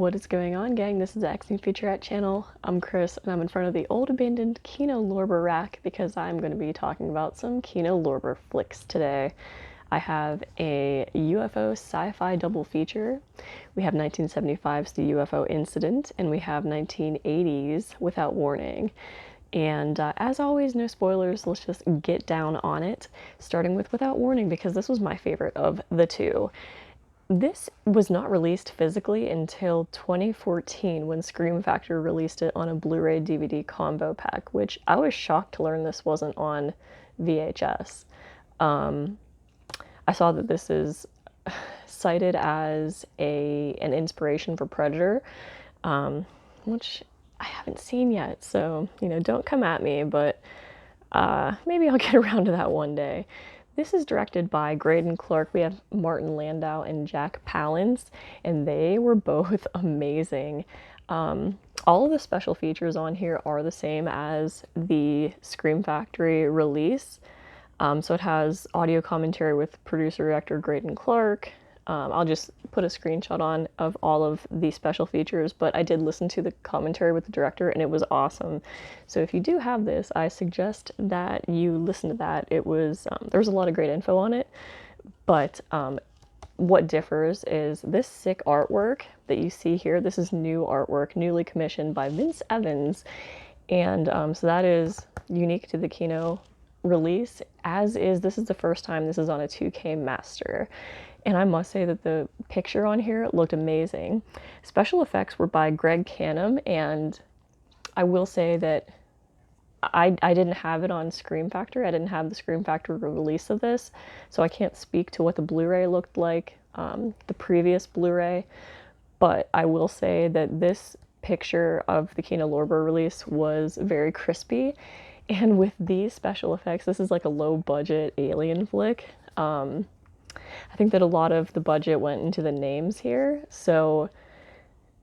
What is going on, gang? This is the X New Featurette channel. I'm Chris, and I'm in front of the old abandoned Kino Lorber rack because I'm going to be talking about some Kino Lorber flicks today. I have a UFO sci-fi double feature. We have 1975's The UFO Incident, and we have 1980's Without Warning. And as always, no spoilers, let's just get down on it, starting with Without Warning because this was my favorite of the two. This was not released physically until 2014 when Scream Factory released it on a Blu-ray DVD combo pack, which I was shocked to learn this wasn't on VHS. I saw that this is cited as an inspiration for Predator, which I haven't seen yet, so, don't come at me, but maybe I'll get around to that one day. This is directed by Graydon Clark. We have Martin Landau and Jack Palance, and they were both amazing. All of the special features on here are the same as the Scream Factory release. So it has audio commentary with producer-director Graydon Clark. I'll just put a screenshot on of all of the special features, but I did listen to the commentary with the director and it was awesome. So if you do have this, I suggest that you listen to that. It was, there was a lot of great info on it, but what differs is this sick artwork that you see here. This is new artwork, newly commissioned by Vince Evans. And so that is unique to the Kino release, as is, this is the first time this is on a 2K master. And I must say that the picture on here looked amazing. Special effects were by Greg Canham, and I will say that I didn't have it on Scream Factory. I didn't have the Scream Factory release of this, so I can't speak to what the Blu-ray looked like, the previous Blu-ray, but I will say that this picture of the Kino Lorber release was very crispy, and with these special effects, this is like a low-budget alien flick. I think that a lot of the budget went into the names here, so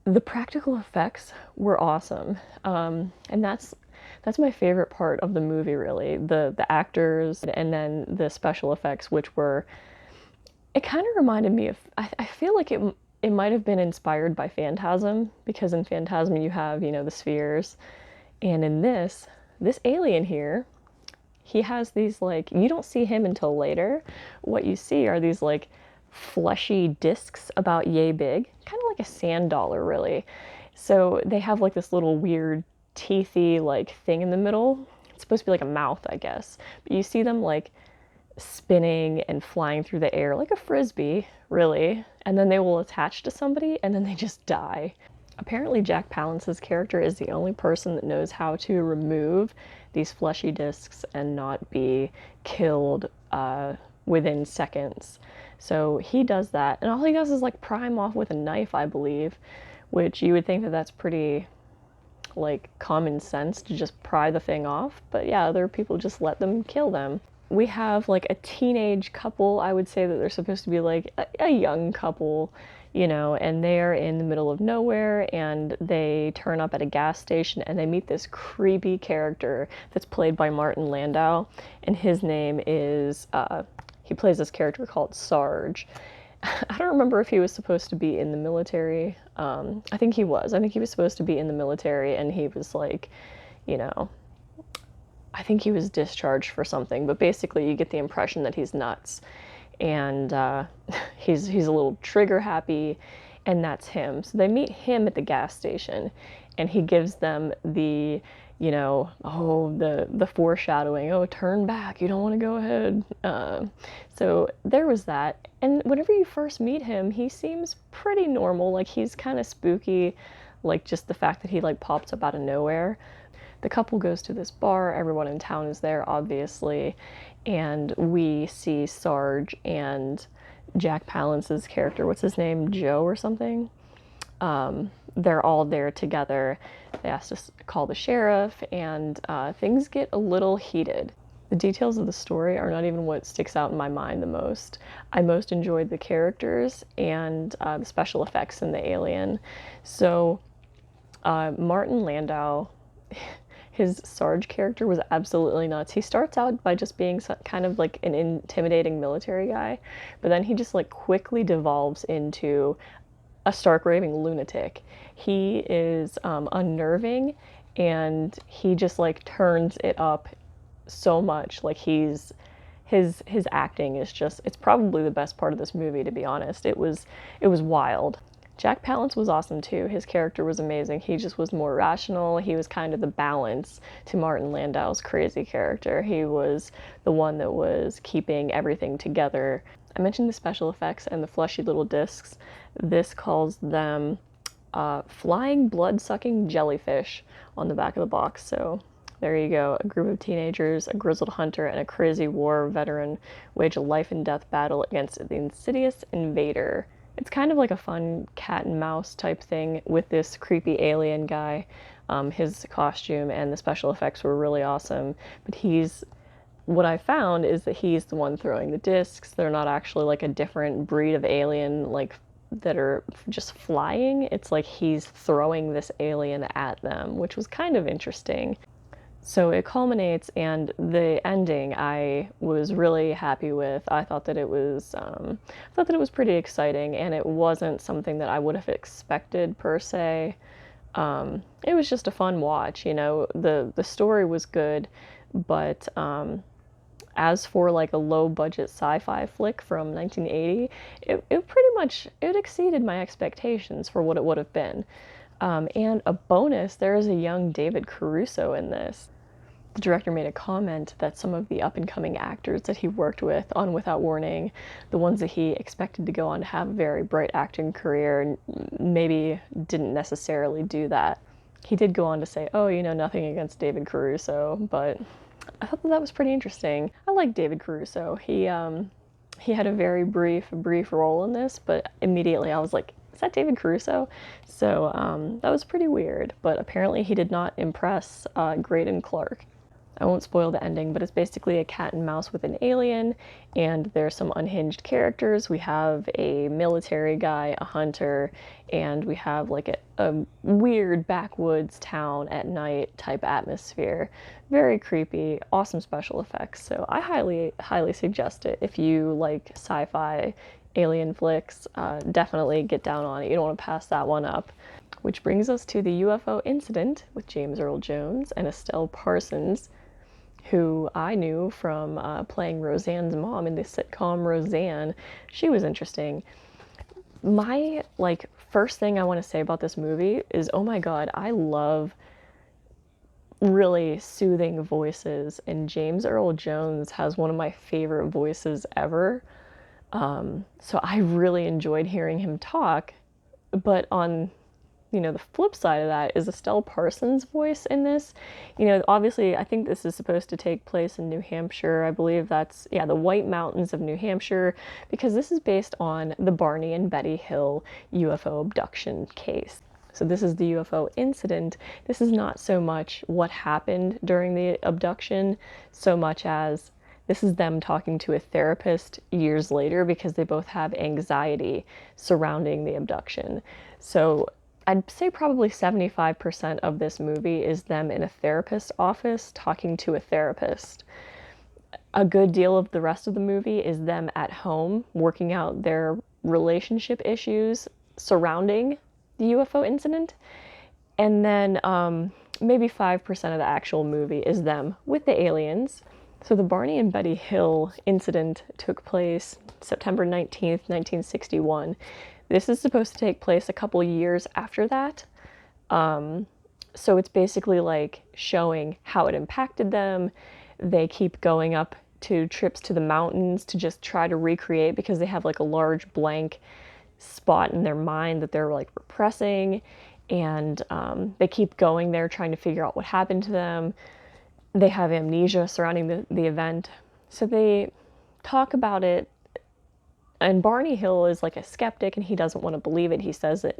the practical effects were awesome, and that's my favorite part of the movie, really. The actors and then the special effects, which were, it kind of reminded me of, I feel like it might have been inspired by Phantasm, because in Phantasm you have, the spheres, and in this alien here, he has these, like, you don't see him until later. What you see are these, like, fleshy discs about yay big, kind of like a sand dollar, really. So they have, like, this little weird teethy, like, thing in the middle. It's supposed to be like a mouth, I guess. But you see them, like, spinning and flying through the air like a frisbee, really. And then they will attach to somebody, and then they just die. Apparently Jack Palance's character is the only person that knows how to remove these fleshy discs and not be killed within seconds. So he does that, and all he does is like pry him off with a knife, I believe, which you would think that that's pretty like common sense to just pry the thing off, but yeah, other people just let them kill them. We have like a teenage couple. I would say that they're supposed to be like a young couple, and they're in the middle of nowhere, and they turn up at a gas station, and they meet this creepy character that's played by Martin Landau, and his name is, he plays this character called Sarge. I don't remember if he was supposed to be in the military. I think he was. I think he was supposed to be in the military, and he was like, I think he was discharged for something, but basically you get the impression that he's nuts. And he's a little trigger happy, and that's him. So they meet him at the gas station, and he gives them the, the foreshadowing, oh, turn back, you don't want to go ahead. So there was that. And whenever you first meet him, he seems pretty normal. Like, he's kind of spooky, like just the fact that he like pops up out of nowhere. The couple goes to this bar, everyone in town is there, obviously, and we see Sarge and Jack Palance's character, what's his name, Joe or something? They're all there together. They ask us to call the sheriff, and things get a little heated. The details of the story are not even what sticks out in my mind the most. I most enjoyed the characters and the special effects in the alien. So Martin Landau, his Sarge character was absolutely nuts. He starts out by just being kind of like an intimidating military guy, but then he just like quickly devolves into a stark raving lunatic. He is unnerving, and he just like turns it up so much. Like his acting is just, it's probably the best part of this movie, to be honest. It was wild. Jack Palance was awesome too. His character was amazing. He just was more rational. He was kind of the balance to Martin Landau's crazy character. He was the one that was keeping everything together. I mentioned the special effects and the fleshy little discs. This calls them flying blood-sucking jellyfish on the back of the box. So there you go. A group of teenagers, a grizzled hunter, and a crazy war veteran wage a life and death battle against the insidious invader. It's kind of like a fun cat and mouse type thing with this creepy alien guy. His costume and the special effects were really awesome, but what I found is that he's the one throwing the discs. They're not actually like a different breed of alien, like that are just flying. It's like he's throwing this alien at them, which was kind of interesting. So it culminates, and the ending I was really happy with. I thought that it was pretty exciting, and it wasn't something that I would have expected per se. It was just a fun watch, you know. The story was good, but as for like a low budget sci-fi flick from 1980, it pretty much, it exceeded my expectations for what it would have been. And a bonus, there is a young David Caruso in this. The director made a comment that some of the up-and-coming actors that he worked with on Without Warning, the ones that he expected to go on to have a very bright acting career, maybe didn't necessarily do that. He did go on to say, oh, you know, nothing against David Caruso, but I thought that was pretty interesting. I like David Caruso. He had a very brief role in this, but immediately I was like, is that David Caruso? So that was pretty weird, but apparently he did not impress Graydon Clark. I won't spoil the ending, but it's basically a cat and mouse with an alien, and there's some unhinged characters. We have a military guy, a hunter, and we have like a weird backwoods town at night type atmosphere. Very creepy, awesome special effects. So I highly suggest it. If you like sci-fi alien flicks, definitely get down on it. You don't want to pass that one up. Which brings us to the UFO incident with James Earl Jones and Estelle Parsons, who I knew from playing Roseanne's mom in the sitcom Roseanne. She was interesting. My first thing I want to say about this movie is, oh my god, I love really soothing voices, and James Earl Jones has one of my favorite voices ever. So I really enjoyed hearing him talk, but on the flip side of that is Estelle Parsons' voice in this. Obviously, I think this is supposed to take place in New Hampshire. I believe that's, yeah, the White Mountains of New Hampshire, because this is based on the Barney and Betty Hill UFO abduction case. So this is the UFO incident. This is not so much what happened during the abduction, so much as this is them talking to a therapist years later, because they both have anxiety surrounding the abduction. So I'd say probably 75% of this movie is them in a therapist's office talking to a therapist. A good deal of the rest of the movie is them at home working out their relationship issues surrounding the UFO incident. And then maybe 5% of the actual movie is them with the aliens. So the Barney and Betty Hill incident took place September 19th, 1961. This is supposed to take place a couple years after that. So it's basically like showing how it impacted them. They keep going up to trips to the mountains to just try to recreate, because they have like a large blank spot in their mind that they're like repressing. And they keep going there trying to figure out what happened to them. They have amnesia surrounding the event. So they talk about it. And Barney Hill is like a skeptic, and he doesn't want to believe it. He says that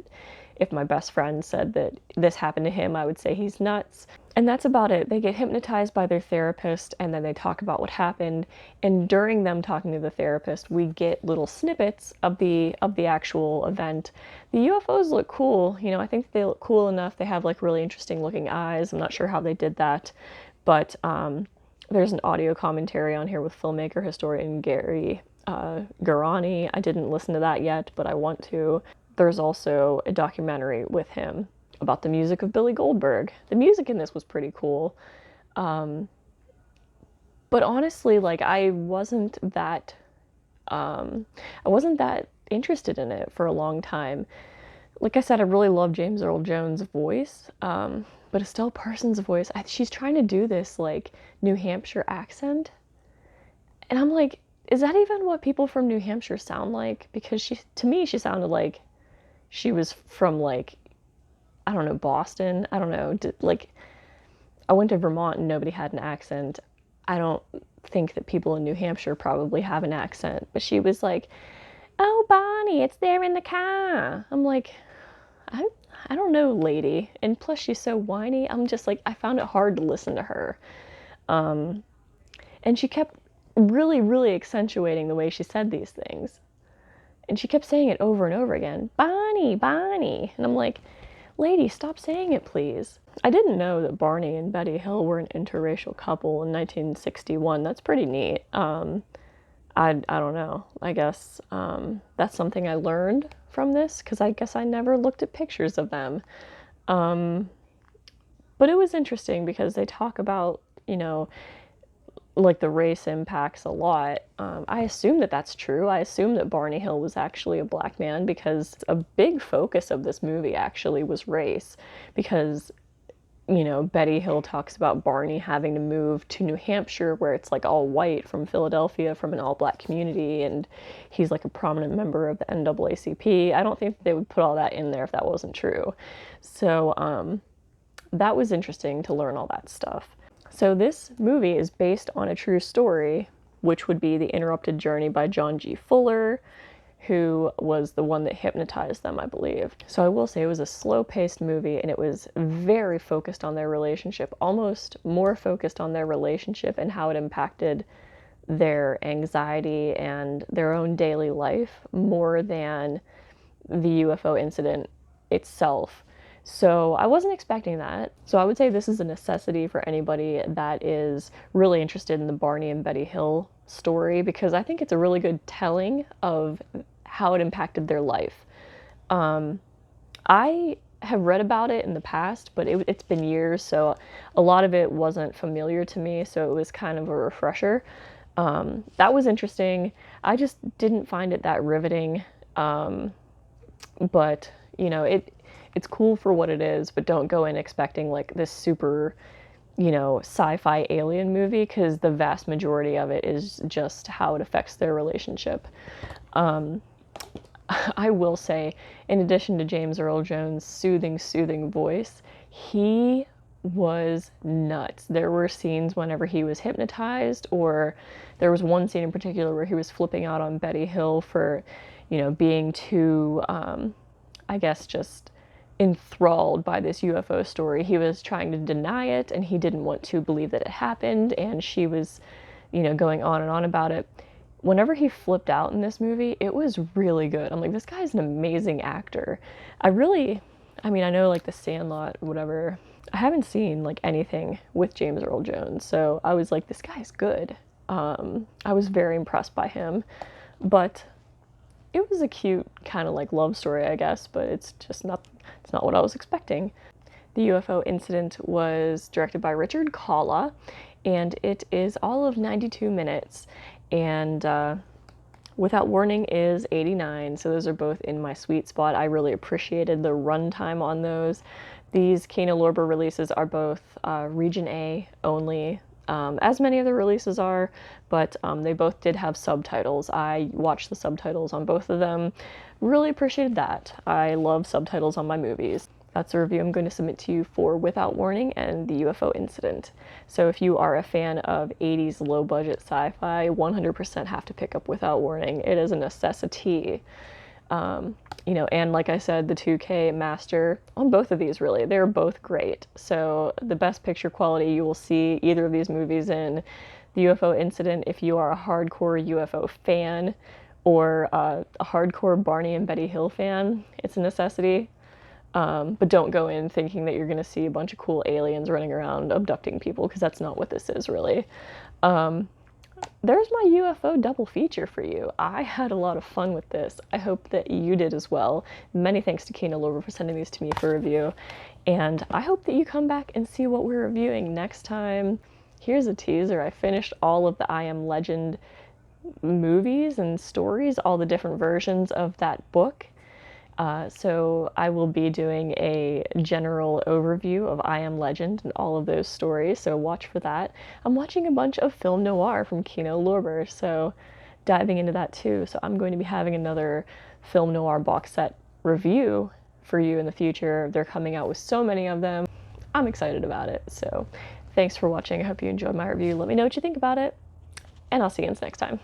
if my best friend said that this happened to him, I would say he's nuts. And that's about it. They get hypnotized by their therapist, and then they talk about what happened. And during them talking to the therapist, we get little snippets of the actual event. The UFOs look cool. I think they look cool enough. They have like really interesting looking eyes. I'm not sure how they did that, but there's an audio commentary on here with filmmaker historian Gary Garani. I didn't listen to that yet, but I want to. there's also a documentary with him about the music of Billy Goldberg. The music in this was pretty cool. But honestly, like I wasn't that interested in it for a long time. Like I said, I really love James Earl Jones' voice, but Estelle Parsons' voice, she's trying to do this like New Hampshire accent, and I'm like, is that even what people from New Hampshire sound like? Because to me, she sounded like she was from like, I don't know, Boston. I don't know, like I went to Vermont and nobody had an accent. I don't think that people in New Hampshire probably have an accent, but she was like, "Oh, Bonnie, it's there in the car." I'm like, I, I don't know, lady. And plus, she's so whiny. I'm just like, I found it hard to listen to her. And she kept really, really accentuating the way she said these things. And she kept saying it over and over again, "Bonnie, Bonnie." And I'm like, lady, stop saying it, please. I didn't know that Barney and Betty Hill were an interracial couple in 1961. That's pretty neat. I don't know. I guess that's something I learned from this, because I guess I never looked at pictures of them. But it was interesting because they talk about, like the race impacts a lot. I assume that that's true. I assume that Barney Hill was actually a black man, because a big focus of this movie actually was race. Because, Betty Hill talks about Barney having to move to New Hampshire, where it's like all white, from Philadelphia, from an all black community, and he's like a prominent member of the NAACP. I don't think they would put all that in there if that wasn't true. So that was interesting to learn all that stuff. So this movie is based on a true story, which would be The Interrupted Journey by John G. Fuller, who was the one that hypnotized them, I believe. So I will say it was a slow-paced movie, and it was very focused on their relationship, almost more focused on their relationship and how it impacted their anxiety and their own daily life, more than the UFO incident itself. So I wasn't expecting that. So I would say this is a necessity for anybody that is really interested in the Barney and Betty Hill story, because I think it's a really good telling of how it impacted their life. I have read about it in the past, but it's been years, so a lot of it wasn't familiar to me, so it was kind of a refresher. That was interesting. I just didn't find it that riveting, but it's cool for what it is, but don't go in expecting like this super, sci-fi alien movie, because the vast majority of it is just how it affects their relationship. I will say, in addition to James Earl Jones' soothing voice, he was nuts. There were scenes whenever he was hypnotized, or there was one scene in particular where he was flipping out on Betty Hill for, being too, I guess, just enthralled by this UFO story. He was trying to deny it, and he didn't want to believe that it happened, and she was, going on and on about it. Whenever he flipped out in this movie, it was really good. I'm like, this guy's an amazing actor. I know like The Sandlot, whatever. I haven't seen like anything with James Earl Jones, so I was like, this guy's good. I was very impressed by him, but it was a cute kind of like love story, I guess, but it's not what I was expecting. The UFO incident was directed by Richard Kalla, and it is all of 92 minutes. And Without Warning is 89, so those are both in my sweet spot. I really appreciated the runtime on those. These Kino Lorber releases are both Region A only, as many of the releases are, but they both did have subtitles. I watched the subtitles on both of them. Really appreciated that. I love subtitles on my movies. That's a review I'm going to submit to you for Without Warning and the UFO Incident. So if you are a fan of 80s low-budget sci-fi, 100% have to pick up Without Warning. It is a necessity. And like I said, the 2K master on both of these, really, they're both great. So the best picture quality you will see either of these movies in. The UFO Incident, if you are a hardcore UFO fan or a hardcore Barney and Betty Hill fan, it's a necessity. But don't go in thinking that you're going to see a bunch of cool aliens running around abducting people, because that's not what this is, really. there's my UFO double feature for you. I had a lot of fun with this. I hope that you did as well. Many thanks to Kino Lorber for sending these to me for review. And I hope that you come back and see what we're reviewing next time. Here's a teaser. I finished all of the I Am Legend movies and stories, all the different versions of that book. So I will be doing a general overview of I Am Legend and all of those stories, so watch for that. I'm watching a bunch of film noir from Kino Lorber, so diving into that too. So I'm going to be having another film noir box set review for you in the future. They're coming out with so many of them. I'm excited about it. So thanks for watching. I hope you enjoyed my review. Let me know what you think about it, and I'll see you next time.